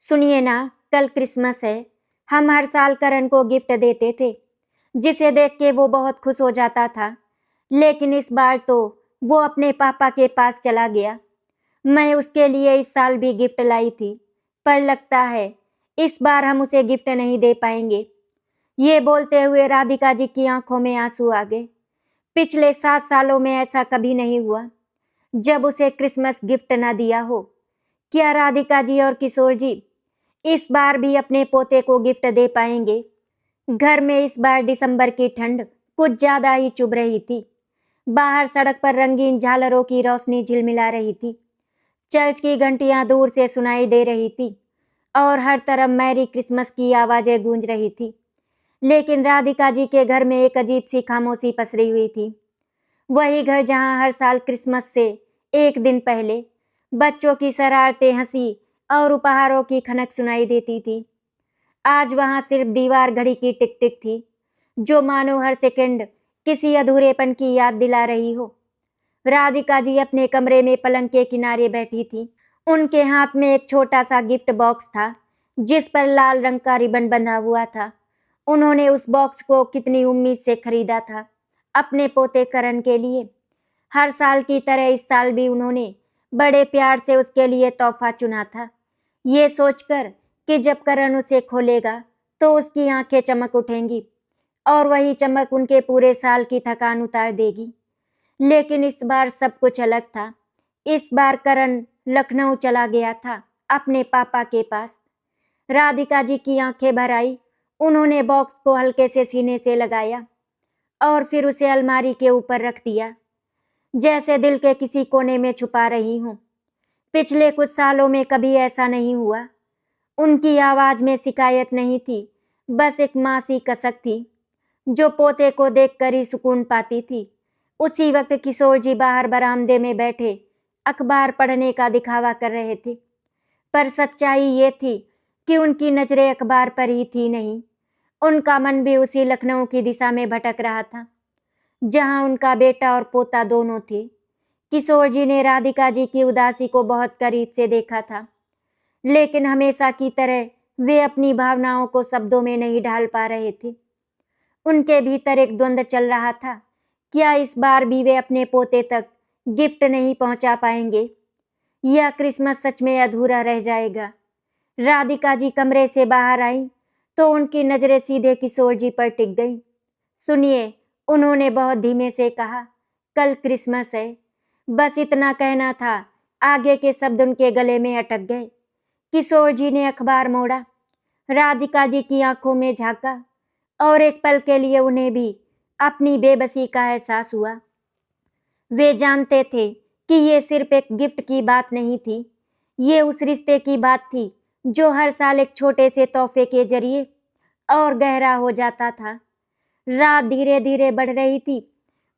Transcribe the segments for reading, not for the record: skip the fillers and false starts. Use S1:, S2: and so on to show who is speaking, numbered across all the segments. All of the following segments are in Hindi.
S1: सुनिए ना, कल क्रिसमस है। हम हर साल करण को गिफ्ट देते थे, जिसे देख के वो बहुत खुश हो जाता था। लेकिन इस बार तो वो अपने पापा के पास चला गया। मैं उसके लिए इस साल भी गिफ्ट लाई थी, पर लगता है इस बार हम उसे गिफ्ट नहीं दे पाएंगे। ये बोलते हुए राधिका जी की आंखों में आंसू आ गए। पिछले 7 सालों में ऐसा कभी नहीं हुआ जब उसे क्रिसमस गिफ्ट न दिया हो। क्या राधिका जी और किशोर जी इस बार भी अपने पोते को गिफ्ट दे पाएंगे? घर में इस बार दिसंबर की ठंड कुछ ज्यादा ही चुभ रही थी। बाहर सड़क पर रंगीन झालरों की रोशनी झिलमिला रही थी। चर्च की घंटियां दूर से सुनाई दे रही थी और हर तरफ मैरी क्रिसमस की आवाजें गूंज रही थी। लेकिन राधिका जी के घर में एक अजीब सी खामोशी पसरी हुई थी। वही घर जहां हर साल क्रिसमस से एक दिन पहले बच्चों की शरारतें, हंसी और उपहारों की खनक सुनाई देती थी। आज वहां सिर्फ दीवार घड़ी की टिक टिक थी, जो मानो हर सेकंड किसी अधूरेपन की याद दिला रही हो। राधिका जी अपने कमरे में पलंग के किनारे बैठी थी। उनके हाथ में एक छोटा सा गिफ्ट बॉक्स था, जिस पर लाल रंग का रिबन बंधा हुआ था। उन्होंने उस बॉक्स को कितनी उम्मीद से खरीदा था, अपने पोते करण के लिए। हर साल की तरह इस साल भी उन्होंने बड़े प्यार से उसके लिए तोहफा चुना था, ये सोचकर कि जब करण उसे खोलेगा तो उसकी आंखें चमक उठेंगी और वही चमक उनके पूरे साल की थकान उतार देगी। लेकिन इस बार सब कुछ अलग था। इस बार करण लखनऊ चला गया था, अपने पापा के पास। राधिका जी की आंखें भर आई। उन्होंने बॉक्स को हल्के से सीने से लगाया और फिर उसे अलमारी के ऊपर रख दिया, जैसे दिल के किसी कोने में छुपा रही हूं। पिछले कुछ सालों में कभी ऐसा नहीं हुआ। उनकी आवाज में शिकायत नहीं थी, बस एक माँ सी कसक थी, जो पोते को देखकर ही सुकून पाती थी। उसी वक्त किशोर जी बाहर बरामदे में बैठे अखबार पढ़ने का दिखावा कर रहे थे, पर सच्चाई ये थी कि उनकी नजरें अखबार पर ही थी नहीं। उनका मन भी उसी लखनऊ की दिशा में भटक रहा था, जहां उनका बेटा और पोता दोनों थे। किशोर जी ने राधिका जी की उदासी को बहुत करीब से देखा था, लेकिन हमेशा की तरह वे अपनी भावनाओं को शब्दों में नहीं ढाल पा रहे थे। उनके भीतर एक द्वंद्व चल रहा था। क्या इस बार भी वे अपने पोते तक गिफ्ट नहीं पहुंचा पाएंगे, या क्रिसमस सच में अधूरा रह जाएगा? राधिका जी कमरे से बाहर आई तो उनकी नजरें सीधे किशोर जी पर टिक गई। सुनिए, उन्होंने बहुत धीमे से कहा, कल क्रिसमस है। बस इतना कहना था, आगे के शब्द उनके गले में अटक गए। किशोर जी ने अखबार मोड़ा, राधिका जी की आंखों में झांका और एक पल के लिए उन्हें भी अपनी बेबसी का एहसास हुआ। वे जानते थे कि ये सिर्फ एक गिफ्ट की बात नहीं थी, ये उस रिश्ते की बात थी जो हर साल एक छोटे से तोहफे के जरिए और गहरा हो जाता था। रात धीरे धीरे बढ़ रही थी।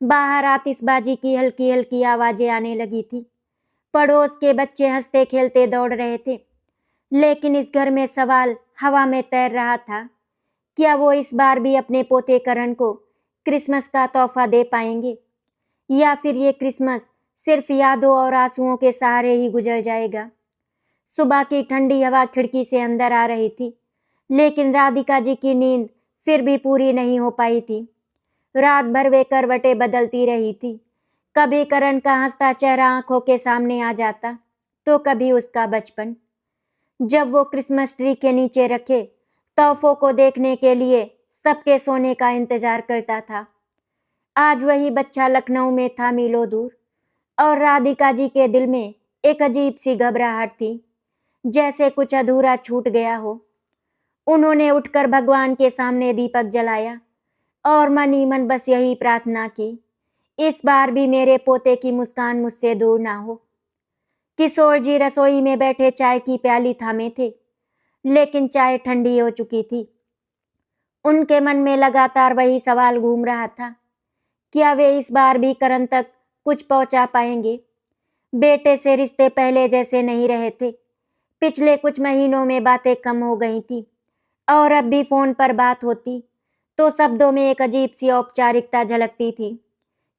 S1: बाहर आतिशबाजी की हल्की हल्की आवाजें आने लगी थी। पड़ोस के बच्चे हंसते खेलते दौड़ रहे थे। लेकिन इस घर में सवाल हवा में तैर रहा था, क्या वो इस बार भी अपने पोते करण को क्रिसमस का तोहफा दे पाएंगे, या फिर ये क्रिसमस सिर्फ यादों और आंसुओं के सहारे ही गुजर जाएगा? सुबह की ठंडी हवा खिड़की से अंदर आ रही थी, लेकिन राधिका जी की नींद फिर भी पूरी नहीं हो पाई थी। रात भर वे करवटें बदलती रही थी। कभी करण का हंसता चेहरा आंखों के सामने आ जाता, तो कभी उसका बचपन, जब वो क्रिसमस ट्री के नीचे रखे तोहफों को देखने के लिए सबके सोने का इंतजार करता था। आज वही बच्चा लखनऊ में था, मीलों दूर, और राधिका जी के दिल में एक अजीब सी घबराहट थी, जैसे कुछ अधूरा छूट गया हो। उन्होंने उठकर भगवान के सामने दीपक जलाया और मन ही मन बस यही प्रार्थना की, इस बार भी मेरे पोते की मुस्कान मुझसे दूर ना हो। किशोर जी रसोई में बैठे चाय की प्याली थामे थे, लेकिन चाय ठंडी हो चुकी थी। उनके मन में लगातार वही सवाल घूम रहा था, क्या वे इस बार भी करण तक कुछ पहुंचा पाएंगे? बेटे से रिश्ते पहले जैसे नहीं रहे थे। पिछले कुछ महीनों में बातें कम हो गई थी, और अब भी फोन पर बात होती तो शब्दों में एक अजीब सी औपचारिकता झलकती थी।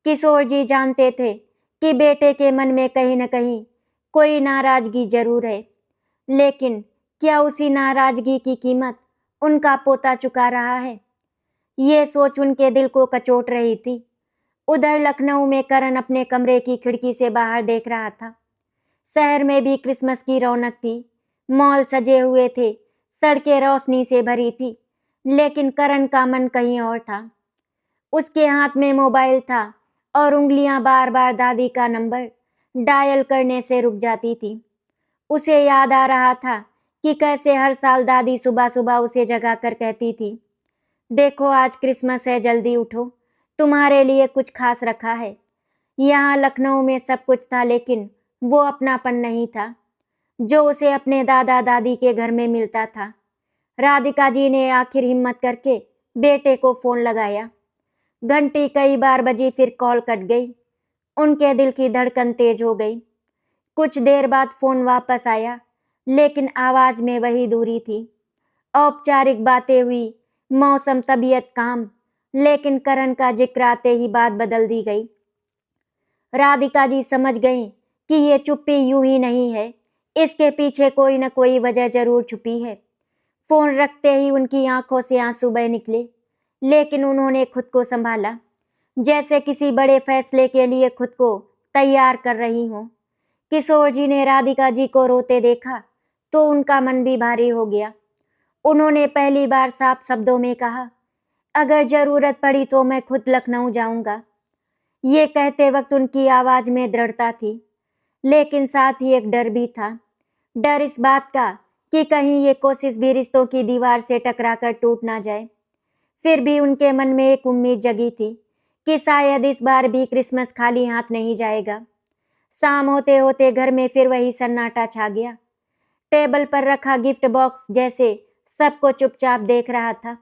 S1: किशोर जी जानते थे कि बेटे के मन में कहीं न कहीं कोई नाराजगी जरूर है, लेकिन क्या उसी नाराजगी की कीमत उनका पोता चुका रहा है? ये सोच उनके दिल को कचोट रही थी। उधर लखनऊ में करण अपने कमरे की खिड़की से बाहर देख रहा था। शहर में भी क्रिसमस की रौनक थी। मॉल सजे हुए थे, सड़कें रोशनी से भरी थी, लेकिन करण का मन कहीं और था। उसके हाथ में मोबाइल था और उंगलियां बार बार दादी का नंबर डायल करने से रुक जाती थी। उसे याद आ रहा था कि कैसे हर साल दादी सुबह सुबह उसे जगा कर कहती थी, देखो आज क्रिसमस है, जल्दी उठो, तुम्हारे लिए कुछ खास रखा है। यहाँ लखनऊ में सब कुछ था, लेकिन वो अपनापन नहीं था जो उसे अपने दादा दादी के घर में मिलता था। राधिका जी ने आखिर हिम्मत करके बेटे को फोन लगाया। घंटी कई बार बजी, फिर कॉल कट गई। उनके दिल की धड़कन तेज हो गई। कुछ देर बाद फोन वापस आया, लेकिन आवाज में वही दूरी थी। औपचारिक बातें हुई, मौसम तबीयत काम, लेकिन करण का जिक्र आते ही बात बदल दी गई। राधिका जी समझ गईं कि ये चुप्पी यूं ही नहीं है, इसके पीछे कोई न कोई वजह जरूर छुपी है। फोन रखते ही उनकी आंखों से आंसू बह निकले, लेकिन उन्होंने खुद को संभाला, जैसे किसी बड़े फैसले के लिए खुद को तैयार कर रही हो। किशोर जी ने राधिका जी को रोते देखा तो उनका मन भी भारी हो गया। उन्होंने पहली बार साफ शब्दों में कहा, अगर जरूरत पड़ी तो मैं खुद लखनऊ जाऊंगा। ये कहते वक्त उनकी आवाज में दृढ़ता थी, लेकिन साथ ही एक डर भी था। डर इस बात का कि कहीं ये कोशिश भी रिश्तों की दीवार से टकराकर टूट ना जाए। फिर भी उनके मन में एक उम्मीद जगी थी कि शायद इस बार भी क्रिसमस खाली हाथ नहीं जाएगा। शाम होते होते घर में फिर वही सन्नाटा छा गया। टेबल पर रखा गिफ्ट बॉक्स जैसे सबको चुपचाप देख रहा था,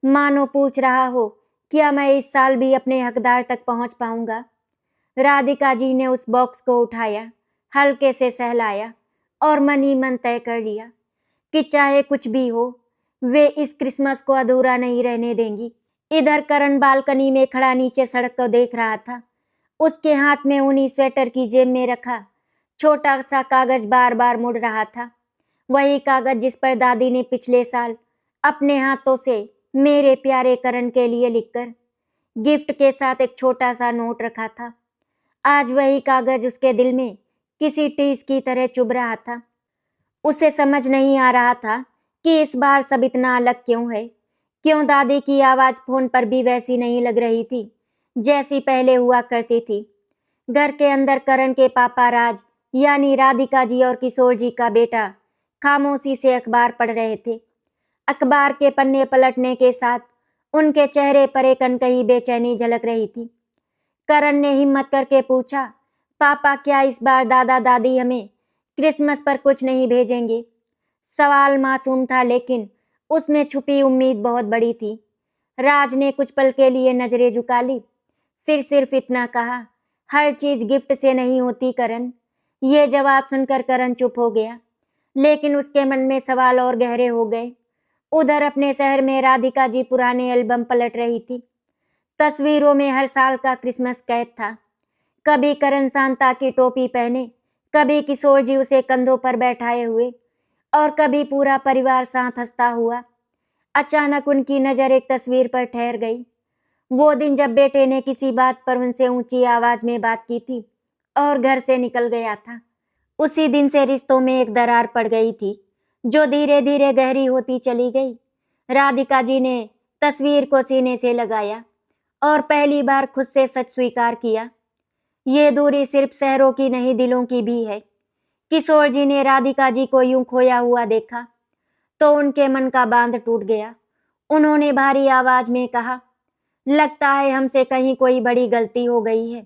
S1: मानो पूछ रहा हो, क्या मैं इस साल भी अपने हकदार तक पहुंच पाऊंगा? राधिका जी ने उस बॉक्स को उठाया, हल्के से सहलाया और मन ही मन तय कर लिया कि चाहे कुछ भी हो, वे इस क्रिसमस को अधूरा नहीं रहने देंगी। इधर करण बालकनी में खड़ा नीचे सड़क को देख रहा था। उसके हाथ में ऊनी स्वेटर की जेब में रखा छोटा सा कागज बार बार मुड़ रहा था। वही कागज जिस पर दादी ने पिछले साल अपने हाथों से मेरे प्यारे करण के लिए लिखकर गिफ्ट के साथ एक छोटा सा नोट रखा था। आज वही कागज उसके दिल में किसी टीस की तरह चुभ रहा था। उसे समझ नहीं आ रहा था कि इस बार सब इतना अलग क्यों है। क्यों दादी की आवाज फोन पर भी वैसी नहीं लग रही थी जैसी पहले हुआ करती थी। घर के अंदर करण के पापा राज यानी राधिका जी और किशोर जी का बेटा खामोशी से अखबार पढ़ रहे थे। अखबार के पन्ने पलटने के साथ उनके चेहरे पर एक अनकही बेचैनी झलक रही थी। करण ने हिम्मत करके पूछा, पापा क्या इस बार दादा दादी हमें क्रिसमस पर कुछ नहीं भेजेंगे? सवाल मासूम था, लेकिन उसमें छुपी उम्मीद बहुत बड़ी थी। राज ने कुछ पल के लिए नजरें झुका ली, फिर सिर्फ इतना कहा, हर चीज गिफ्ट से नहीं होती करण। ये जवाब सुनकर करण चुप हो गया, लेकिन उसके मन में सवाल और गहरे हो गए। उधर अपने शहर में राधिका जी पुराने एल्बम पलट रही थी। तस्वीरों में हर साल का क्रिसमस कैद था। कभी करण सांता की टोपी पहने, कभी किशोर जी उसे कंधों पर बैठाए हुए, और कभी पूरा परिवार साथ हंसता हुआ। अचानक उनकी नजर एक तस्वीर पर ठहर गई। वो दिन जब बेटे ने किसी बात पर उनसे ऊंची आवाज में बात की थी और घर से निकल गया था। उसी दिन से रिश्तों में एक दरार पड़ गई थी, जो धीरे धीरे गहरी होती चली गई। राधिका जी ने तस्वीर को सीने से लगाया और पहली बार खुद से सच स्वीकार किया, ये दूरी सिर्फ शहरों की नहीं, दिलों की भी है। किशोर जी ने राधिका जी को यूं खोया हुआ देखा तो उनके मन का बांध टूट गया। उन्होंने भारी आवाज में कहा, लगता है हमसे कहीं कोई बड़ी गलती हो गई है।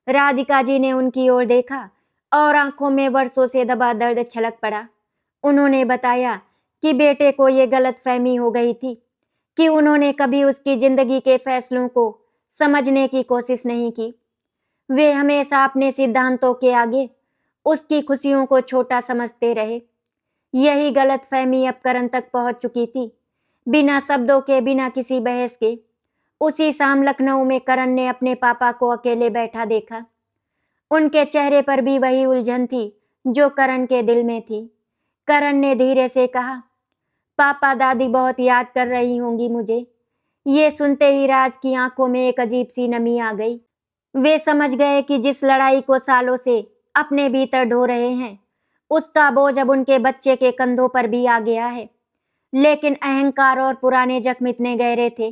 S1: राधिका जी ने उनकी ओर देखा और आंखों में वर्षों से दबा दर्द छलक पड़ा। उन्होंने बताया कि बेटे को ये गलतफहमी हो गई थी कि उन्होंने कभी उसकी जिंदगी के फैसलों को समझने की कोशिश नहीं की। वे हमेशा अपने सिद्धांतों के आगे उसकी खुशियों को छोटा समझते रहे। यही गलतफहमी अब करण तक पहुंच चुकी थी, बिना शब्दों के, बिना किसी बहस के। उसी शाम लखनऊ में करण ने अपने पापा को अकेले बैठा देखा। उनके चेहरे पर भी वही उलझन थी जो करण के दिल में थी। करण ने धीरे से कहा। पापा दादी बहुत याद कर रही होंगी मुझे। ये सुनते ही राज की आंखों में एक अजीब सी नमी आ गई। वे समझ गए कि जिस लड़ाई को सालों से अपने भीतर ढो रहे हैं, उसका बोझ अब उनके बच्चे के कंधों पर भी आ गया है। लेकिन अहंकार और पुराने जख्म इतने गहरे थे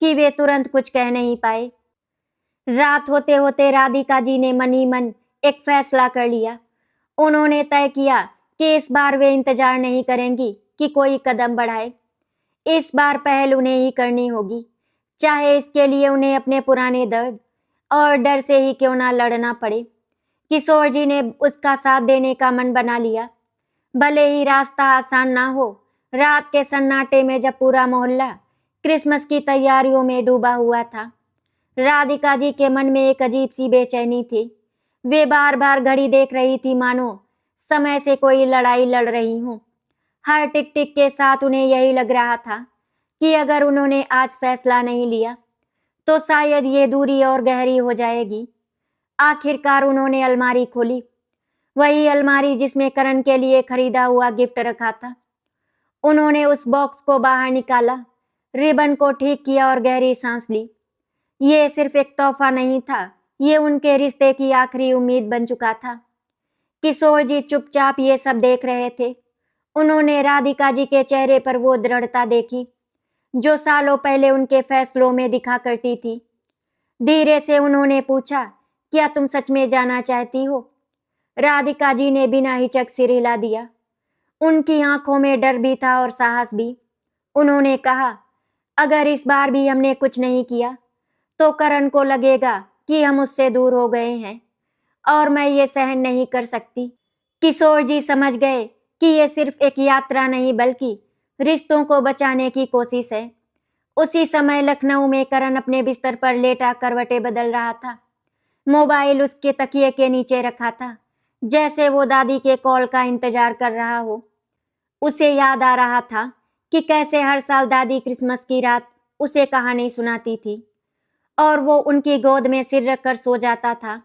S1: कि वे तुरंत कुछ कह नहीं पाए। रात होते होते राधिका जी ने मन ही मन एक फैसला कर लिया। उन्होंने तय किया कि इस बार वे इंतजार नहीं करेंगी कि कोई कदम बढ़ाए। इस बार पहल उन्हें ही करनी होगी, चाहे इसके लिए उन्हें अपने पुराने दर्द और डर से ही क्यों ना लड़ना पड़े। किशोर जी ने उसका साथ देने का मन बना लिया, भले ही रास्ता आसान ना हो। रात के सन्नाटे में जब पूरा मोहल्ला क्रिसमस की तैयारियों में डूबा हुआ था, राधिका जी के मन में एक अजीब सी बेचैनी थी। वे बार बार घड़ी देख रही थी, मानो समय से कोई लड़ाई लड़ रही हूँ। हर टिक टिक के साथ उन्हें यही लग रहा था कि अगर उन्होंने आज फैसला नहीं लिया तो शायद ये दूरी और गहरी हो जाएगी। आखिरकार उन्होंने अलमारी खोली, वही अलमारी जिसमें करण के लिए खरीदा हुआ गिफ्ट रखा था। उन्होंने उस बॉक्स को बाहर निकाला, रिबन को ठीक किया और गहरी सांस ली। ये सिर्फ एक तोहफा नहीं था, ये उनके रिश्ते की आखिरी उम्मीद बन चुका था। किशोर जी चुपचाप ये सब देख रहे थे। उन्होंने राधिका जी के चेहरे पर वो दृढ़ता देखी जो सालों पहले उनके फैसलों में दिखा करती थी। धीरे से उन्होंने पूछा, क्या तुम सच में जाना चाहती हो? राधिका जी ने बिना हिचक सिर हिला दिया। उनकी आंखों में डर भी था और साहस भी। उन्होंने कहा, अगर इस बार भी हमने कुछ नहीं किया तो करण को लगेगा कि हम उससे दूर हो गए हैं और मैं ये सहन नहीं कर सकती। किशोर जी समझ गए कि ये सिर्फ एक यात्रा नहीं बल्कि रिश्तों को बचाने की कोशिश है। उसी समय लखनऊ में करण अपने बिस्तर पर लेटा करवटें बदल रहा था। मोबाइल उसके तकिए के नीचे रखा था, जैसे वो दादी के कॉल का इंतजार कर रहा हो। उसे याद आ रहा था कि कैसे हर साल दादी क्रिसमस की रात उसे कहानी सुनाती थी और वो उनकी गोद में सिर रखकर सो जाता था।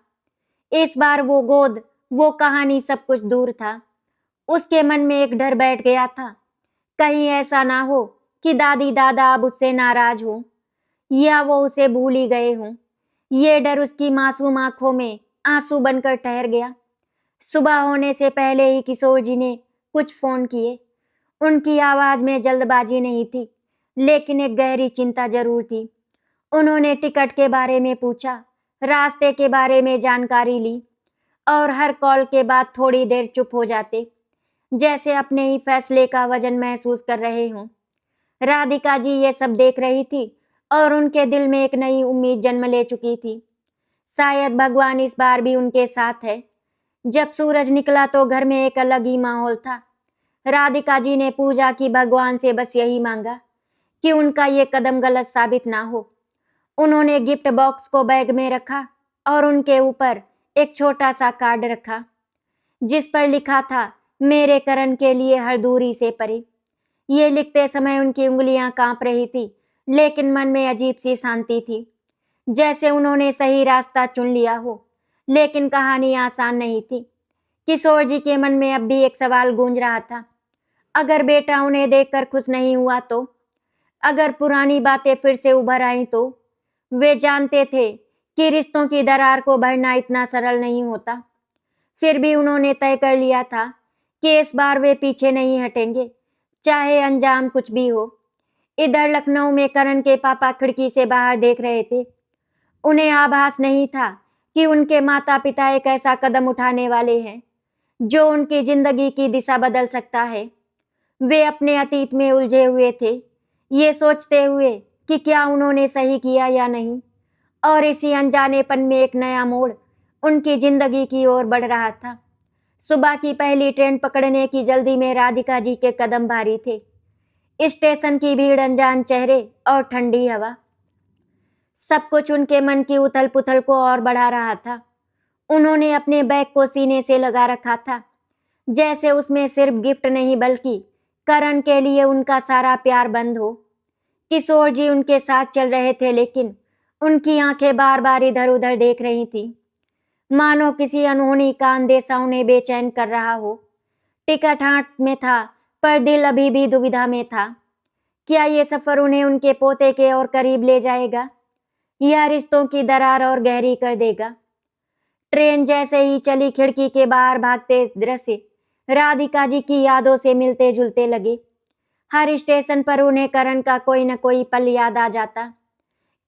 S1: इस बार वो गोद, वो कहानी सब कुछ दूर था। उसके मन में एक डर बैठ गया था, कहीं ऐसा ना हो कि दादी दादा अब उससे नाराज हो या वो उसे भूल ही गए हों। ये डर उसकी मासूम आंखों में आंसू बनकर ठहर गया। सुबह होने से पहले ही किशोर जी ने कुछ फोन किए। उनकी आवाज में जल्दबाजी नहीं थी, लेकिन एक गहरी चिंता जरूर थी। उन्होंने टिकट के बारे में पूछा, रास्ते के बारे में जानकारी ली और हर कॉल के बाद थोड़ी देर चुप हो जाते, जैसे अपने ही फैसले का वजन महसूस कर रहे हों। राधिका जी ये सब देख रही थी और उनके दिल में एक नई उम्मीद जन्म ले चुकी थी। शायद भगवान इस बार भी उनके साथ है। जब सूरज निकला तो घर में एक अलग ही माहौल था। राधिका जी ने पूजा की, भगवान से बस यही मांगा कि उनका ये कदम गलत साबित ना हो। उन्होंने गिफ्ट बॉक्स को बैग में रखा और उनके ऊपर एक छोटा सा कार्ड रखा जिस पर लिखा था, मेरे करण के लिए हर दूरी से परे। ये लिखते समय उनकी उंगलियां कांप रही थी, लेकिन मन में अजीब सी शांति थी, जैसे उन्होंने सही रास्ता चुन लिया हो। लेकिन कहानी आसान नहीं थी। किशोर जी के मन में अब भी एक सवाल गूंज रहा था, अगर बेटा उन्हें देखकर खुश नहीं हुआ तो, अगर पुरानी बातें फिर से उभर आई तो। वे जानते थे कि रिश्तों की दरार को भरना इतना सरल नहीं होता। फिर भी उन्होंने तय कर लिया था कि इस बार वे पीछे नहीं हटेंगे, चाहे अंजाम कुछ भी हो। इधर लखनऊ में करण के पापा खिड़की से बाहर देख रहे थे। उन्हें आभास नहीं था कि उनके माता पिता एक ऐसा कदम उठाने वाले हैं जो उनकी जिंदगी की दिशा बदल सकता है। वे अपने अतीत में उलझे हुए थे, ये सोचते हुए कि क्या उन्होंने सही किया या नहीं, और इसी अनजानेपन में एक नया मोड़ उनकी जिंदगी की ओर बढ़ रहा था। सुबह की पहली ट्रेन पकड़ने की जल्दी में राधिका जी के कदम भारी थे। स्टेशन की भीड़, अनजान चेहरे और ठंडी हवा, सब कुछ उनके मन की उथल पुथल को और बढ़ा रहा था। उन्होंने अपने बैग को सीने से लगा रखा था, जैसे उसमें सिर्फ गिफ्ट नहीं बल्कि करण के लिए उनका सारा प्यार बंद हो। किशोर जी उनके साथ चल रहे थे, लेकिन उनकी आंखें बार बार इधर उधर देख रही थी, मानो किसी अनहोनी का अंदेशा उन्हें बेचैन कर रहा हो। टिकट हाथ में था, पर दिल अभी भी दुविधा में था। क्या ये सफर उन्हें उनके पोते के और करीब ले जाएगा, या रिश्तों की दरार और गहरी कर देगा? ट्रेन जैसे ही चली, खिड़की के बाहर भागते दृश्य राधिका जी की यादों से मिलते जुलते लगे। हर स्टेशन पर उन्हें करण का कोई न कोई पल याद आ जाता।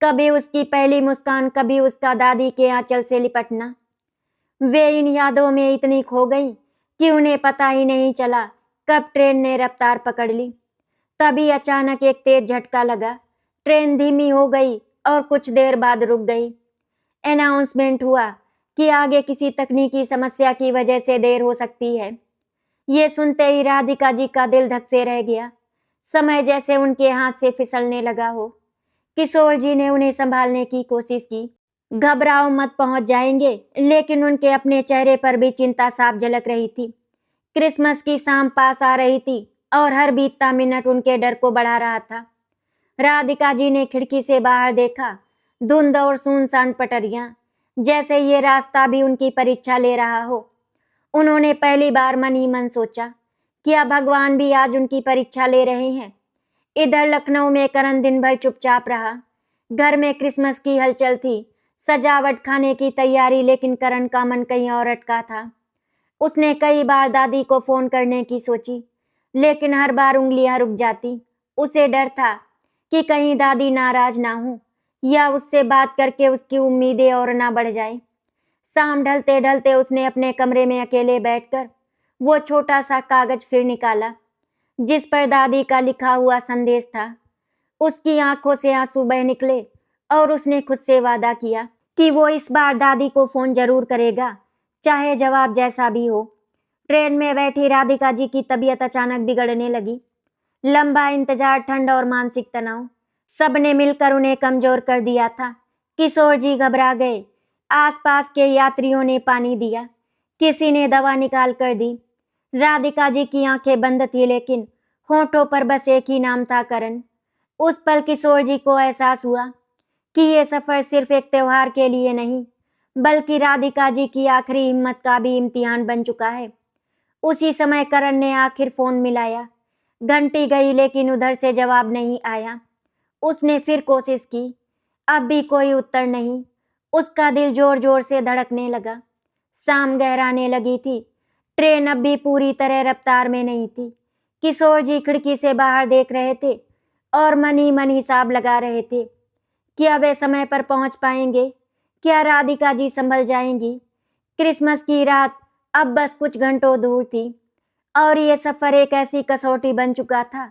S1: कभी उसकी पहली मुस्कान, कभी उसका दादी के आंचल से लिपटना। वे इन यादों में इतनी खो गई कि उन्हें पता ही नहीं चला कब ट्रेन ने रफ्तार पकड़ ली। तभी अचानक एक तेज झटका लगा। ट्रेन धीमी हो गई और कुछ देर बाद रुक गई। अनाउंसमेंट हुआ कि आगे किसी तकनीकी समस्या की वजह से देर हो सकती है। ये सुनते ही राधिका जी का दिल धक से रह गया। समय जैसे उनके हाथ से फिसलने लगा हो। किशोर जी ने उन्हें संभालने की कोशिश की। घबराओ मत, पहुंच जाएंगे। लेकिन उनके अपने चेहरे पर भी चिंता साफ झलक रही थी। क्रिसमस की शाम पास आ रही थी और हर बीतता मिनट उनके डर को बढ़ा रहा था। राधिका जी ने खिड़की से बाहर देखा। धुंध और सुनसान पटरियां, जैसे ये रास्ता भी उनकी परीक्षा ले रहा हो। उन्होंने पहली बार मन ही मन सोचा, क्या भगवान भी आज उनकी परीक्षा ले रहे हैं? इधर लखनऊ में करण दिन भर चुपचाप रहा। घर में क्रिसमस की हलचल थी, सजावट, खाने की तैयारी, लेकिन करण का मन कहीं और अटका था। उसने कई बार दादी को फोन करने की सोची, लेकिन हर बार उंगलियां रुक जाती। उसे डर था कि कहीं दादी नाराज ना हो या उससे बात करके उसकी उम्मीदें और ना बढ़ जाए। शाम ढलते ढलते उसने अपने कमरे में अकेले बैठकर वो छोटा सा कागज फिर निकाला, जिस पर दादी का लिखा हुआ संदेश था। उसकी आंखों से आंसू बह निकले और उसने खुद से वादा किया कि वो इस बार दादी को फोन जरूर करेगा, चाहे जवाब जैसा भी हो। ट्रेन में बैठी राधिका जी की तबीयत अचानक बिगड़ने लगी। लंबा इंतजार, ठंड और मानसिक तनाव, सब ने मिलकर उन्हें कमजोर कर दिया था। किशोर जी घबरा गए। आसपास के यात्रियों ने पानी दिया, किसी ने दवा निकाल कर दी। राधिका जी की आंखें बंद थी, लेकिन होठों पर बस एक ही नाम था, करण। उस पल किशोर जी को एहसास हुआ कि ये सफर सिर्फ एक त्योहार के लिए नहीं, बल्कि राधिका जी की आखिरी हिम्मत का भी इम्तिहान बन चुका है। उसी समय करण ने आखिर फोन मिलाया। घंटी गई, लेकिन उधर से जवाब नहीं आया। उसने फिर कोशिश की, अब भी कोई उत्तर नहीं। उसका दिल जोर जोर से धड़कने लगा। शाम गहराने लगी थी। ट्रेन अब भी पूरी तरह रफ्तार में नहीं थी। किशोर जी खिड़की से बाहर देख रहे थे और मन ही मन हिसाब लगा रहे थे। क्या वे समय पर पहुंच पाएंगे? क्या राधिका जी संभल जाएंगी? क्रिसमस की रात अब बस कुछ घंटों दूर थी और ये सफर एक ऐसी कसौटी बन चुका था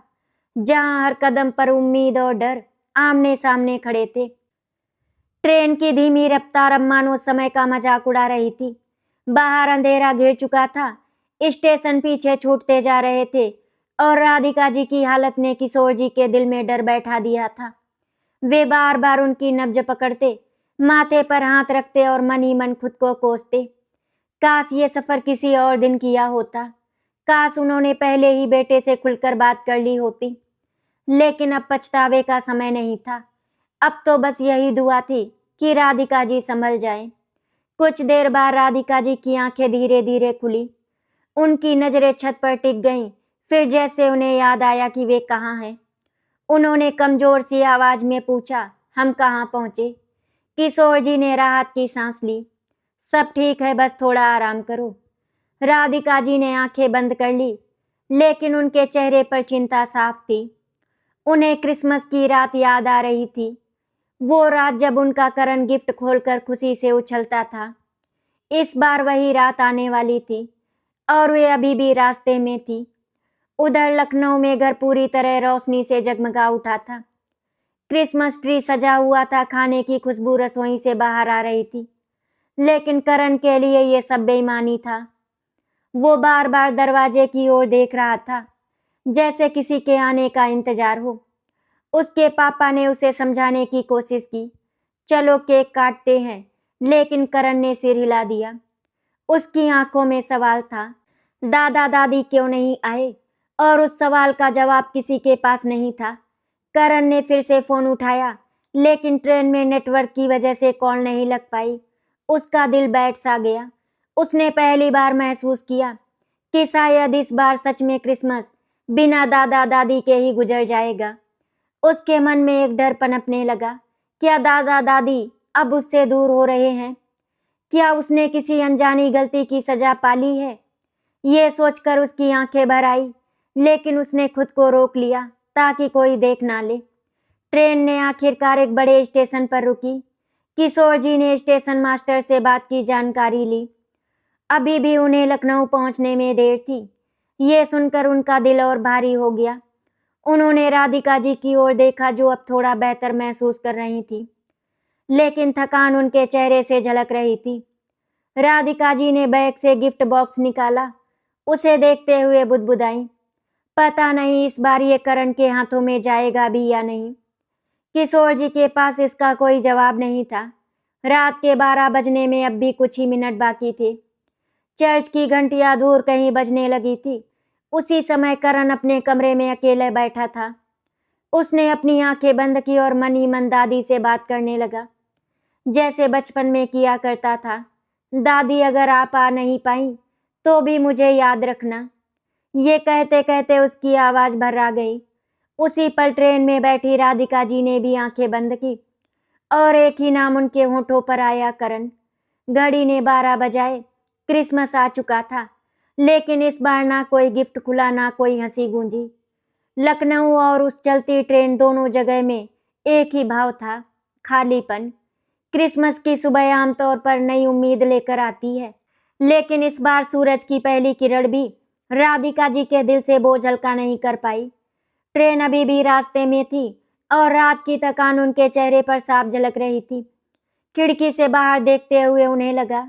S1: जहां हर कदम पर उम्मीद और डर आमने सामने खड़े थे। ट्रेन की धीमी रफ्तार अब मानो समय का मजाक उड़ा रही थी। बाहर अंधेरा घिर चुका था, स्टेशन पीछे छूटते जा रहे थे और राधिका जी की हालत ने किशोर जी के दिल में डर बैठा दिया था। वे बार बार उनकी नब्ज पकड़ते, माथे पर हाथ रखते और मन ही मन खुद को कोसते। काश ये सफर किसी और दिन किया होता। काश उन्होंने पहले ही बेटे से खुलकर बात कर ली होती। लेकिन अब पछतावे का समय नहीं था। अब तो बस यही दुआ थी कि राधिका जी संभल जाएं। कुछ देर बाद राधिका जी की आंखें धीरे धीरे खुली। उनकी नजरें छत पर टिक गईं। फिर जैसे उन्हें याद आया कि वे कहाँ हैं, उन्होंने कमजोर सी आवाज में पूछा, हम कहाँ पहुंचे? किशोर जी ने राहत की सांस ली। सब ठीक है, बस थोड़ा आराम करो। राधिका जी ने आंखें बंद कर ली, लेकिन उनके चेहरे पर चिंता साफ थी। उन्हें क्रिसमस की रात याद आ रही थी। वो रात जब उनका करण गिफ्ट खोलकर खुशी से उछलता था। इस बार वही रात आने वाली थी और वे अभी भी रास्ते में थी। उधर लखनऊ में घर पूरी तरह रोशनी से जगमगा उठा था। क्रिसमस ट्री सजा हुआ था, खाने की खुशबू रसोई से बाहर आ रही थी। लेकिन करण के लिए ये सब बेईमानी था। वो बार बार दरवाजे की ओर देख रहा था, जैसे किसी के आने का इंतजार हो। उसके पापा ने उसे समझाने की कोशिश की, चलो केक काटते हैं, लेकिन करण ने सिर हिला दिया। उसकी आंखों में सवाल था, दादा दादी क्यों नहीं आए? और उस सवाल का जवाब किसी के पास नहीं था। करण ने फिर से फोन उठाया, लेकिन ट्रेन में नेटवर्क की वजह से कॉल नहीं लग पाई। उसका दिल बैठ सा गया। उसने पहली बार महसूस किया कि शायद इस बार सच में क्रिसमस बिना दादा दादी के ही गुजर जाएगा। उसके मन में एक डर पनपने लगा। क्या दादा दादी अब उससे दूर हो रहे हैं? क्या उसने किसी अनजानी गलती की सजा पाली है? ये सोचकर उसकी आंखें भर आई, लेकिन उसने खुद को रोक लिया ताकि कोई देख ना ले। ट्रेन ने आखिरकार एक बड़े स्टेशन पर रुकी। किशोर जी ने स्टेशन मास्टर से बात की जानकारी ली। अभी भी उन्हें लखनऊ पहुंचने में देर थी। ये सुनकर उनका दिल और भारी हो गया। उन्होंने राधिका जी की ओर देखा, जो अब थोड़ा बेहतर महसूस कर रही थी, लेकिन थकान उनके चेहरे से झलक रही थी। राधिका जी ने बैग से गिफ्ट बॉक्स निकाला। उसे देखते हुए बुदबुदाई, पता नहीं इस बार ये करण के हाथों में जाएगा भी या नहीं। किशोर जी के पास इसका कोई जवाब नहीं था। रात के 12 बजने में अब भी कुछ ही मिनट बाकी थे। चर्च की घंटियां दूर कहीं बजने लगी थी। उसी समय करण अपने कमरे में अकेले बैठा था। उसने अपनी आंखें बंद की और मन ही मन दादी से बात करने लगा, जैसे बचपन में किया करता था। दादी, अगर आप आ नहीं पाई तो भी मुझे याद रखना। ये कहते कहते उसकी आवाज भर्रा गई। उसी पल ट्रेन में बैठी राधिका जी ने भी आंखें बंद की और एक ही नाम उनके होठों पर आया, करण। घड़ी ने 12 बजाए। क्रिसमस आ चुका था, लेकिन इस बार ना कोई गिफ्ट खुला, ना कोई हंसी गूंजी। लखनऊ और उस चलती ट्रेन, दोनों जगह में एक ही भाव था, खालीपन। क्रिसमस की सुबह आमतौर पर नई उम्मीद लेकर आती है, लेकिन इस बार सूरज की पहली किरण भी राधिका जी के दिल से बोझ हल्का नहीं कर पाई। ट्रेन अभी भी रास्ते में थी और रात की थकान उनके चेहरे पर साफ झलक रही थी। खिड़की से बाहर देखते हुए उन्हें लगा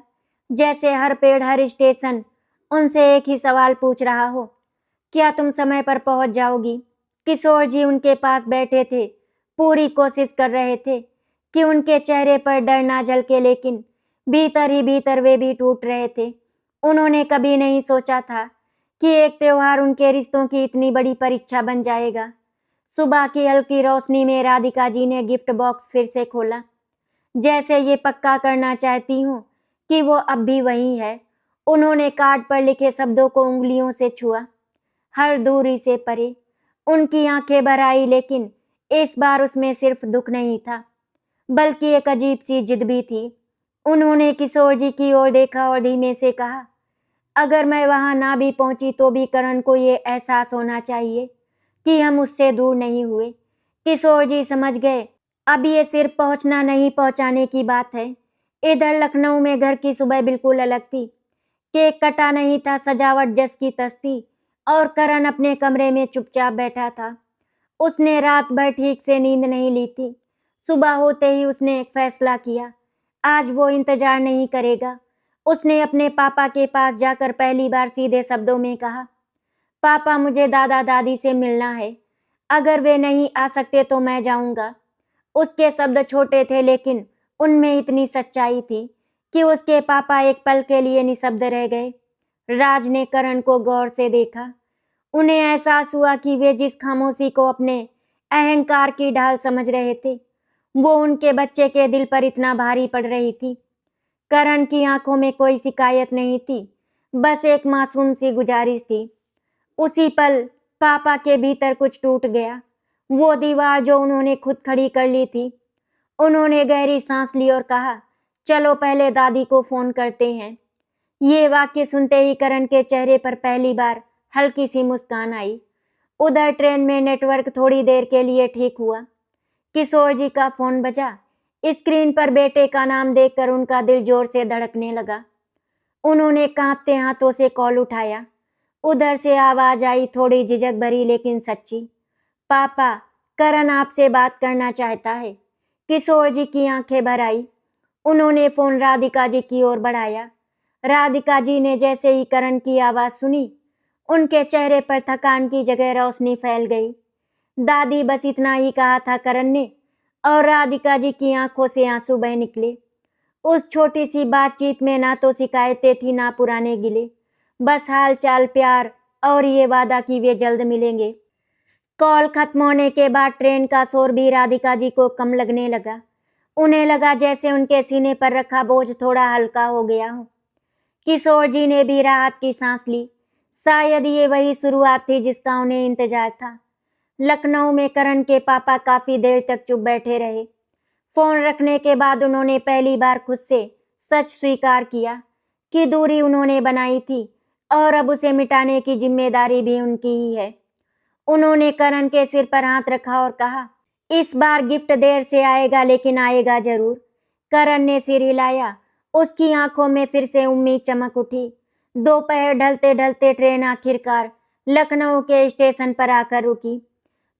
S1: जैसे हर पेड़, हर स्टेशन उनसे एक ही सवाल पूछ रहा हो, क्या तुम समय पर पहुंच जाओगी? किशोर जी उनके पास बैठे थे, पूरी कोशिश कर रहे थे कि उनके चेहरे पर डर ना झलके, लेकिन भीतर ही भीतर वे भी टूट रहे थे। उन्होंने कभी नहीं सोचा था कि एक त्योहार उनके रिश्तों की इतनी बड़ी परीक्षा बन जाएगा। सुबह की हल्की रोशनी में राधिका जी ने गिफ्ट बॉक्स फिर से खोला, जैसे ये पक्का करना चाहती हूँ कि वो अब भी वही है। उन्होंने कार्ड पर लिखे शब्दों को उंगलियों से छुआ, हर दूरी से परे। उनकी आंखें भर आई, लेकिन इस बार उसमें सिर्फ दुख नहीं था, बल्कि एक अजीब सी जिद भी थी। उन्होंने किशोर जी की ओर देखा और धीमे से कहा, अगर मैं वहां ना भी पहुंची तो भी करण को ये एहसास होना चाहिए कि हम उससे दूर नहीं हुए। किशोर जी समझ गए, अब ये सिर्फ पहुंचना नहीं, पहुंचाने की बात है। इधर लखनऊ में घर की सुबह बिल्कुल अलग थी। केक कटा नहीं था, सजावट जस की तस थी, और करण अपने कमरे में चुपचाप बैठा था। उसने रात भर ठीक से नींद नहीं ली थी। सुबह होते ही उसने एक फैसला किया, आज वो इंतजार नहीं करेगा। उसने अपने पापा के पास जाकर पहली बार सीधे शब्दों में कहा, पापा, मुझे दादा दादी से मिलना है। अगर वे नहीं आ सकते तो मैं जाऊंगा। उसके शब्द छोटे थे, लेकिन उनमें इतनी सच्चाई थी कि उसके पापा एक पल के लिए निशब्द रह गए। राज ने करण को गौर से देखा। उन्हें एहसास हुआ कि वे जिस खामोशी को अपने अहंकार की ढाल समझ रहे थे, वो उनके बच्चे के दिल पर इतना भारी पड़ रही थी। करण की आंखों में कोई शिकायत नहीं थी, बस एक मासूम सी गुजारिश थी। उसी पल पापा के भीतर कुछ टूट गया, वो दीवार जो उन्होंने खुद खड़ी कर ली थी। उन्होंने गहरी सांस ली और कहा, चलो पहले दादी को फोन करते हैं। ये वाक्य सुनते ही करण के चेहरे पर पहली बार हल्की सी मुस्कान आई। उधर ट्रेन में नेटवर्क थोड़ी देर के लिए ठीक हुआ। किशोर जी का फोन बजा। स्क्रीन पर बेटे का नाम देखकर उनका दिल जोर से धड़कने लगा। उन्होंने कांपते हाथों से कॉल उठाया। उधर से आवाज आई, थोड़ी झिझक भरी लेकिन सच्ची, पापा, करण आपसे बात करना चाहता है। किशोर जी की आंखें भर आई। उन्होंने फोन राधिका जी की ओर बढ़ाया। राधिका जी ने जैसे ही करण की आवाज सुनी, उनके चेहरे पर थकान की जगह रोशनी फैल गई। दादी, बस इतना ही कहा था करण ने, और राधिका जी की आंखों से आंसू बह निकले। उस छोटी सी बातचीत में ना तो शिकायतें थी, ना पुराने गिले, बस हाल चाल, प्यार और ये वादा कि वे जल्द मिलेंगे। कॉल खत्म होने के बाद ट्रेन का शोर भी राधिका जी को कम लगने लगा। उन्हें लगा जैसे उनके सीने पर रखा बोझ थोड़ा हल्का हो गया हो। किशोर जी ने भी राहत की सांस ली। शायद ये वही शुरुआत थी जिसका उन्हें इंतजार था। लखनऊ में करण के पापा काफी देर तक चुप बैठे रहे। फोन रखने के बाद उन्होंने पहली बार खुद से सच स्वीकार किया कि दूरी उन्होंने बनाई थी और अब उसे मिटाने की जिम्मेदारी भी उनकी ही है। उन्होंने करण के सिर पर हाथ रखा और कहा, इस बार गिफ्ट देर से आएगा लेकिन आएगा जरूर। करण ने सिर हिलाया। उसकी आंखों में फिर से उम्मीद चमक उठी। दोपहर ढलते ढलते ट्रेन आखिरकार लखनऊ के स्टेशन पर आकर रुकी।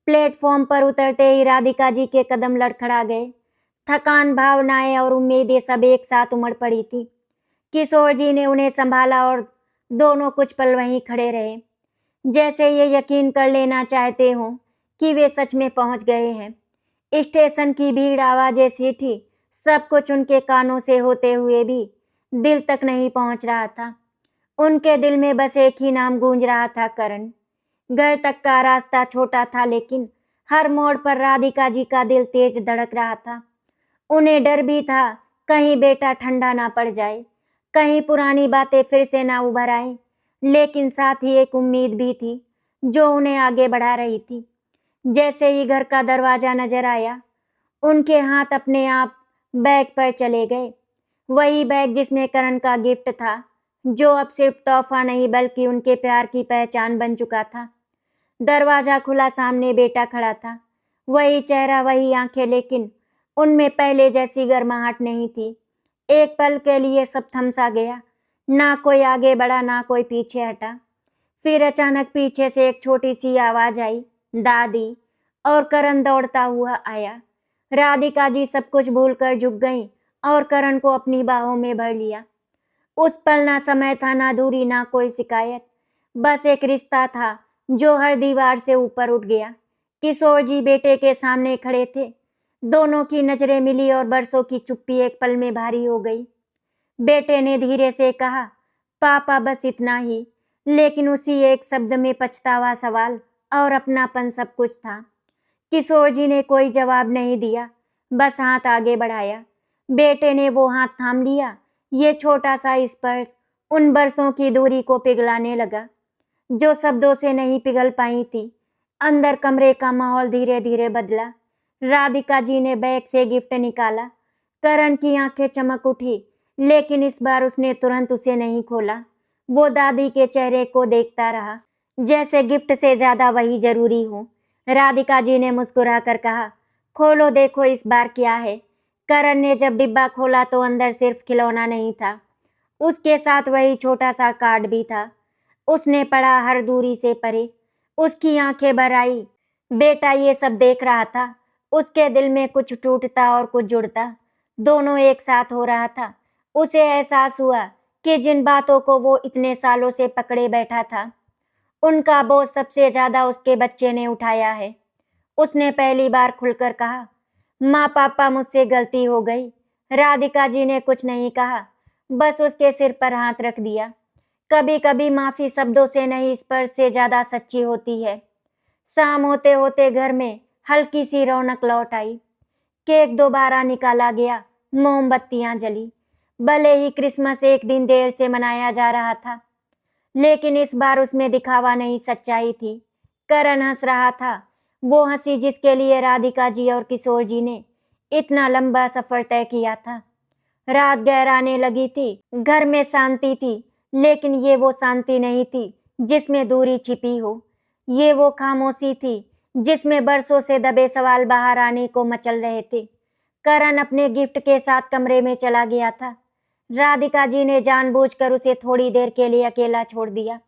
S1: प्लेटफॉर्म पर उतरते ही राधिका जी के कदम लड़खड़ा गए। थकान, भावनाएं और उम्मीदें सब एक साथ उमड़ पड़ी थी। किशोर जी ने उन्हें संभाला और दोनों कुछ पल वहीं खड़े रहे, जैसे ये यकीन कर लेना चाहते हों कि वे सच में पहुंच गए हैं। स्टेशन की भीड़, आवाजें सी थी, सब कुछ उनके कानों से होते हुए भी दिल तक नहीं पहुंच रहा था। उनके दिल में बस एक ही नाम गूंज रहा था, करण। घर तक का रास्ता छोटा था लेकिन हर मोड़ पर राधिका जी का दिल तेज धड़क रहा था। उन्हें डर भी था कहीं बेटा ठंडा ना पड़ जाए, कहीं पुरानी बातें फिर से ना उभर आए, लेकिन साथ ही एक उम्मीद भी थी जो उन्हें आगे बढ़ा रही थी। जैसे ही घर का दरवाजा नजर आया, उनके हाथ अपने आप बैग पर चले गए। वही बैग जिसमें करण का गिफ्ट था, जो अब सिर्फ तोहफा नहीं बल्कि उनके प्यार की पहचान बन चुका था। दरवाजा खुला, सामने बेटा खड़ा था। वही चेहरा, वही आंखें, लेकिन उनमें पहले जैसी गर्माहट नहीं थी। एक पल के लिए सब थम सा गया। ना कोई आगे बढ़ा, ना कोई पीछे हटा। फिर अचानक पीछे से एक छोटी सी आवाज आई, दादी, और करण दौड़ता हुआ आया। राधिका जी सब कुछ भूलकर झुक गईं और करण को अपनी बाहों में भर लिया। उस पल ना समय था, ना दूरी, ना कोई शिकायत, बस एक रिश्ता था जो हर दीवार से ऊपर उठ गया। किशोर जी बेटे के सामने खड़े थे। दोनों की नजरें मिली और बरसों की चुप्पी एक पल में भारी हो गई। बेटे ने धीरे से कहा, पापा, बस इतना ही। लेकिन उसी एक शब्द में पछतावा, सवाल और अपनापन सब कुछ था। किशोर जी ने कोई जवाब नहीं दिया, बस हाथ आगे बढ़ाया। बेटे ने वो हाथ थाम लिया। ये छोटा सा स्पर्श उन बरसों की दूरी को पिघलाने लगा जो शब्दों से नहीं पिघल पाई थी। अंदर कमरे का माहौल धीरे धीरे बदला। राधिका जी ने बैग से गिफ्ट निकाला। करण की आंखें चमक उठी, लेकिन इस बार उसने तुरंत उसे नहीं खोला। वो दादी के चेहरे को देखता रहा, जैसे गिफ्ट से ज्यादा वही जरूरी हो। राधिका जी ने मुस्कुराकर कहा, खोलो, देखो इस बार क्या है। करण ने जब डिब्बा खोला तो अंदर सिर्फ खिलौना नहीं था, उसके साथ वही छोटा सा कार्ड भी था। उसने पढ़ा, हर दूरी से परे। उसकी आंखें भर आई। बेटा ये सब देख रहा था। उसके दिल में कुछ टूटता और कुछ जुड़ता, दोनों एक साथ हो रहा था। उसे एहसास हुआ कि जिन बातों को वो इतने सालों से पकड़े बैठा था, उनका बोझ सबसे ज्यादा उसके बच्चे ने उठाया है। उसने पहली बार खुलकर कहा, माँ, पापा, मुझसे गलती हो गई। राधिका जी ने कुछ नहीं कहा, बस उसके सिर पर हाथ रख दिया। कभी कभी माफी शब्दों से नहीं, स्पर्श से ज्यादा सच्ची होती है। शाम होते होते घर में हल्की सी रौनक लौट आई। केक दोबारा निकाला गया, मोमबत्तियां जली। भले ही क्रिसमस एक दिन देर से मनाया जा रहा था, लेकिन इस बार उसमें दिखावा नहीं, सच्चाई थी। करण हंस रहा था, वो हंसी जिसके लिए राधिका जी और किशोर जी ने इतना लंबा सफर तय किया था। रात गहराने लगी थी, घर में शांति थी, लेकिन ये वो शांति नहीं थी जिसमें दूरी छिपी हो। ये वो खामोशी थी जिसमें बरसों से दबे सवाल बाहर आने को मचल रहे थे। करण अपने गिफ्ट के साथ कमरे में चला गया था। राधिका जी ने जानबूझकर उसे थोड़ी देर के लिए अकेला छोड़ दिया,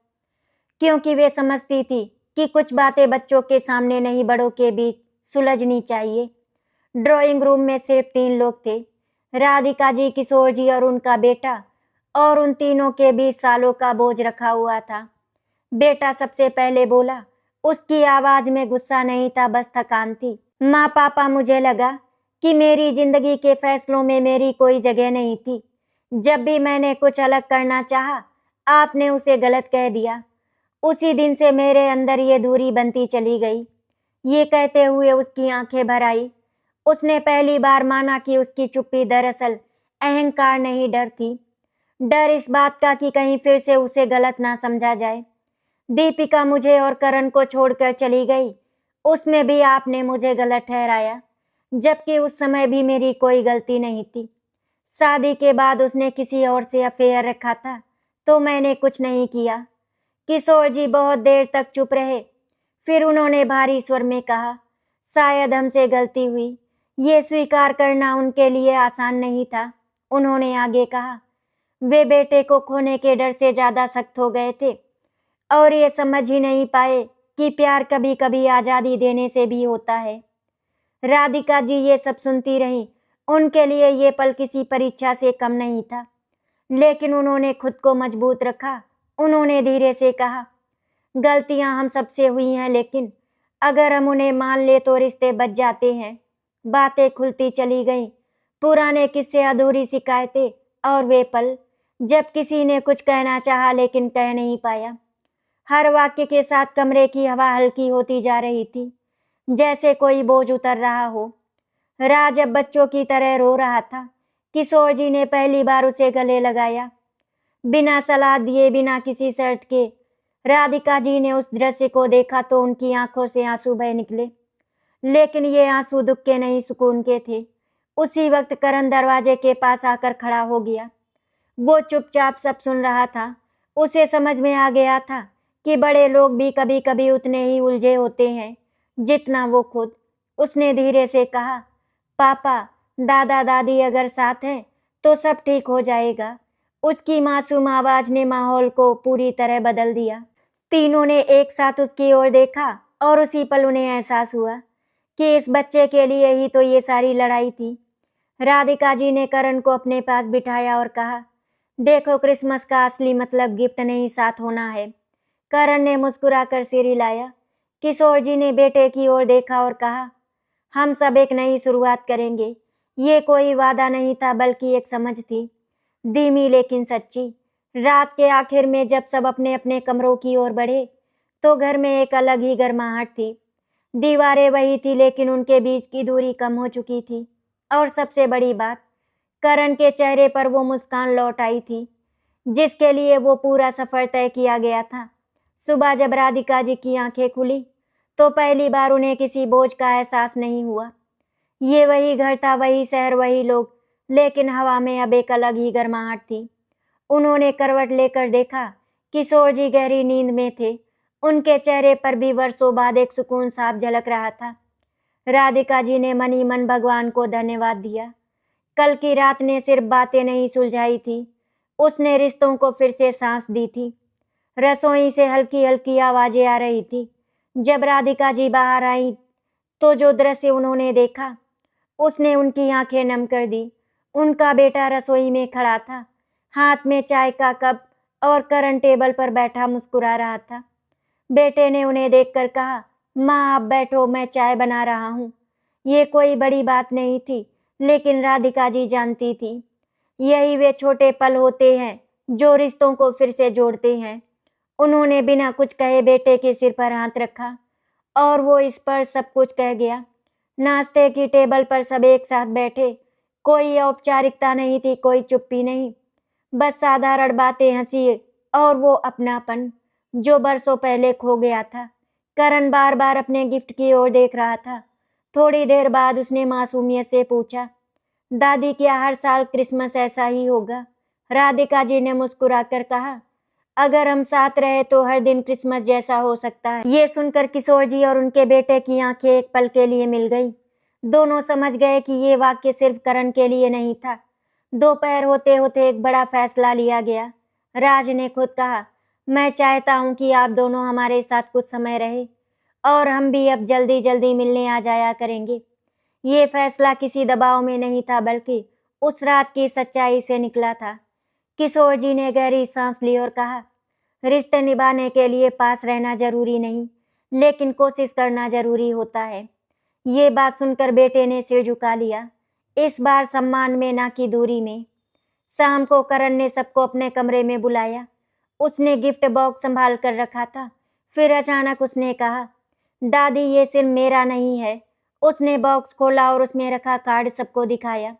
S1: क्योंकि वे समझती थी कि कुछ बातें बच्चों के सामने नहीं, बड़ों के बीच सुलझनी चाहिए। ड्राइंग रूम में सिर्फ 3 लोग थे, राधिका जी, किशोर जी और उनका बेटा, और उन तीनों के बीच सालों का बोझ रखा हुआ था। बेटा सबसे पहले बोला। उसकी आवाज में गुस्सा नहीं था, बस थकान थी। माँ, पापा, मुझे लगा कि मेरी जिंदगी के फैसलों में मेरी कोई जगह नहीं थी। जब भी मैंने कुछ अलग करना चाहा, आपने उसे गलत कह दिया। उसी दिन से मेरे अंदर ये दूरी बनती चली गई। ये कहते हुए उसकी आंखें भर आई। उसने पहली बार माना कि उसकी चुप्पी दरअसल अहंकार नहीं, डर थी। डर इस बात का कि कहीं फिर से उसे गलत ना समझा जाए। दीपिका मुझे और करण को छोड़कर चली गई, उसमें भी आपने मुझे गलत ठहराया, जबकि उस समय भी मेरी कोई गलती नहीं थी। शादी के बाद उसने किसी और से अफेयर रखा था तो मैंने कुछ नहीं किया। किशोर जी बहुत देर तक चुप रहे, फिर उन्होंने भारी स्वर में कहा, शायद हमसे गलती हुई। ये स्वीकार करना उनके लिए आसान नहीं था। उन्होंने आगे कहा, वे बेटे को खोने के डर से ज्यादा सख्त हो गए थे और ये समझ ही नहीं पाए कि प्यार कभी कभी आजादी देने से भी होता है। राधिका जी ये सब सुनती रहीं। उनके लिए ये पल किसी परीक्षा से कम नहीं था, लेकिन उन्होंने खुद को मजबूत रखा। उन्होंने धीरे से कहा, गलतियां हम सबसे हुई हैं, लेकिन अगर हम उन्हें मान ले तो रिश्ते बच जाते हैं। बातें खुलती चली गईं, पुराने किस्से, अधूरी शिकायतें और वे पल जब किसी ने कुछ कहना चाहा लेकिन कह नहीं पाया। हर वाक्य के साथ कमरे की हवा हल्की होती जा रही थी, जैसे कोई बोझ उतर रहा हो। राज अब बच्चों की तरह रो रहा था। किशोर जी ने पहली बार उसे गले लगाया, बिना सलाह दिए, बिना किसी शर्त के। राधिका जी ने उस दृश्य को देखा तो उनकी आंखों से आंसू बह निकले, लेकिन ये आंसू दुख के नहीं, सुकून के थे। उसी वक्त करण दरवाजे के पास आकर खड़ा हो गया। वो चुपचाप सब सुन रहा था। उसे समझ में आ गया था कि बड़े लोग भी कभी कभी उतने ही उलझे होते हैं जितना वो खुद। उसने धीरे से कहा, पापा, दादा दादी अगर साथ हैं तो सब ठीक हो जाएगा। उसकी मासूम आवाज ने माहौल को पूरी तरह बदल दिया। तीनों ने एक साथ उसकी ओर देखा और उसी पल उन्हें एहसास हुआ कि इस बच्चे के लिए ही तो ये सारी लड़ाई थी। राधिका जी ने करण को अपने पास बिठाया और कहा, देखो, क्रिसमस का असली मतलब गिफ्ट नहीं, साथ होना है। करण ने मुस्कुराकर सिर हिलाया। किशोर जी ने बेटे की ओर देखा और कहा, हम सब एक नई शुरुआत करेंगे। ये कोई वादा नहीं था, बल्कि एक समझ थी, धीमी लेकिन सच्ची। रात के आखिर में जब सब अपने अपने कमरों की ओर बढ़े तो घर में एक अलग ही गर्माहट थी। दीवारें वही थी, लेकिन उनके बीच की दूरी कम हो चुकी थी। और सबसे बड़ी बात, करण के चेहरे पर वो मुस्कान लौट आई थी जिसके लिए वो पूरा सफर तय किया गया था। सुबह जब राधिका जी की आंखें खुली तो पहली बार उन्हें किसी बोझ का एहसास नहीं हुआ। ये वही घर था, वही शहर, वही लोग, लेकिन हवा में अब एक अलग ही गर्माहट थी। उन्होंने करवट लेकर देखा। किशोर जी गहरी नींद में थे। उनके चेहरे पर भी वर्षों बाद एक सुकून साफ झलक रहा था। राधिका जी ने मन ही मन भगवान को धन्यवाद दिया। कल की रात ने सिर्फ बातें नहीं सुलझाई थी, उसने रिश्तों को फिर से सांस दी थी। रसोई से हल्की हल्की आवाजें आ रही थी। जब राधिका जी बाहर आई तो जो दृश्य उन्होंने देखा उसने उनकी आंखें नम कर दी। उनका बेटा रसोई में खड़ा था, हाथ में चाय का कप, और करण टेबल पर बैठा मुस्कुरा रहा था। बेटे ने उन्हें देखकर कहा, माँ आप बैठो, मैं चाय बना रहा हूँ। ये कोई बड़ी बात नहीं थी, लेकिन राधिका जी जानती थी यही वे छोटे पल होते हैं जो रिश्तों को फिर से जोड़ते हैं। उन्होंने बिना कुछ कहे बेटे के सिर पर हाथ रखा और वो इस पर सब कुछ कह गया। नाश्ते की टेबल पर सब एक साथ बैठे। कोई औपचारिकता नहीं थी, कोई चुप्पी नहीं, बस साधारण बातें, हंसी और वो अपनापन जो बरसों पहले खो गया था। करण बार बार अपने गिफ्ट की ओर देख रहा था। थोड़ी देर बाद उसने मासूमियत से पूछा, दादी, क्या हर साल क्रिसमस ऐसा ही होगा? राधिका जी ने मुस्कुराकर कहा, अगर हम साथ रहे तो हर दिन क्रिसमस जैसा हो सकता है। ये सुनकर किशोर जी और उनके बेटे की आंखें एक पल के लिए मिल गई। दोनों समझ गए कि ये वाक्य सिर्फ करण के लिए नहीं था। दोपहर होते होते एक बड़ा फैसला लिया गया। राज ने खुद कहा, मैं चाहता हूँ कि आप दोनों हमारे साथ कुछ समय रहे और हम भी अब जल्दी जल्दी मिलने आ जाया करेंगे। ये फैसला किसी दबाव में नहीं था, बल्कि उस रात की सच्चाई से निकला था। किशोर जी ने गहरी सांस ली और कहा, रिश्ते निभाने के लिए पास रहना जरूरी नहीं, लेकिन कोशिश करना जरूरी होता है। ये बात सुनकर बेटे ने सिर झुका लिया, इस बार सम्मान में, ना कि दूरी में। शाम को करण ने सबको अपने कमरे में बुलाया। उसने गिफ्ट बॉक्स संभाल कर रखा था। फिर अचानक उसने कहा, दादी, ये सिर्फ मेरा नहीं है। उसने बॉक्स खोला और उसमें रखा कार्ड सबको दिखाया,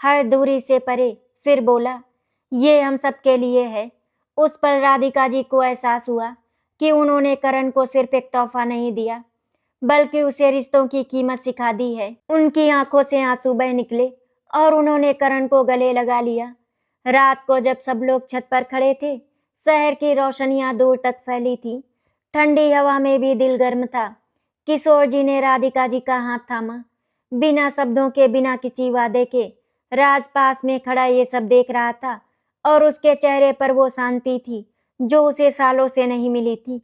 S1: हर दूरी से परे। फिर बोला, ये हम सबके लिए है। उस पर राधिका जी को एहसास हुआ कि उन्होंने करण को सिर्फ एक तोहफा नहीं दिया बल्कि उसे रिश्तों की कीमत सिखा दी है। उनकी आंखों से आंसू बह निकले और उन्होंने करण को गले लगा लिया। रात को जब सब लोग छत पर खड़े थे, शहर की रोशनियां दूर तक फैली थी। ठंडी हवा में भी दिल गर्म था। किशोर जी ने राधिका जी का हाथ थामा। बिना शब्दों के, बिना किसी वादे के राज पास में खड़ा ये सब देख रहा था और उसके चेहरे पर वो शांति थी जो उसे सालों से नहीं मिली थी।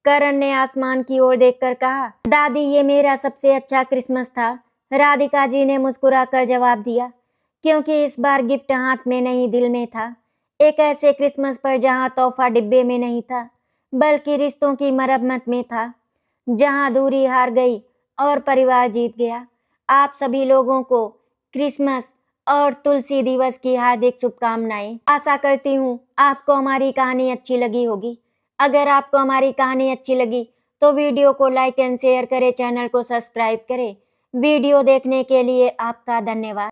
S1: करण ने आसमान की ओर देखकर कहा, दादी ये मेरा सबसे अच्छा क्रिसमस था। राधिका जी ने मुस्कुराकर जवाब दिया, क्योंकि इस बार गिफ्ट हाथ में नहीं दिल में था। एक ऐसे क्रिसमस पर जहां तोहफा डिब्बे में नहीं था बल्कि रिश्तों की मरम्मत में था, जहां दूरी हार गई और परिवार जीत गया। आप सभी लोगों को क्रिसमस और तुलसी दिवस की हार्दिक शुभकामनाएं। आशा करती हूँ आपको हमारी कहानी अच्छी लगी होगी। अगर आपको हमारी कहानी अच्छी लगी तो वीडियो को लाइक एंड शेयर करें, चैनल को सब्सक्राइब करें। वीडियो देखने के लिए आपका धन्यवाद।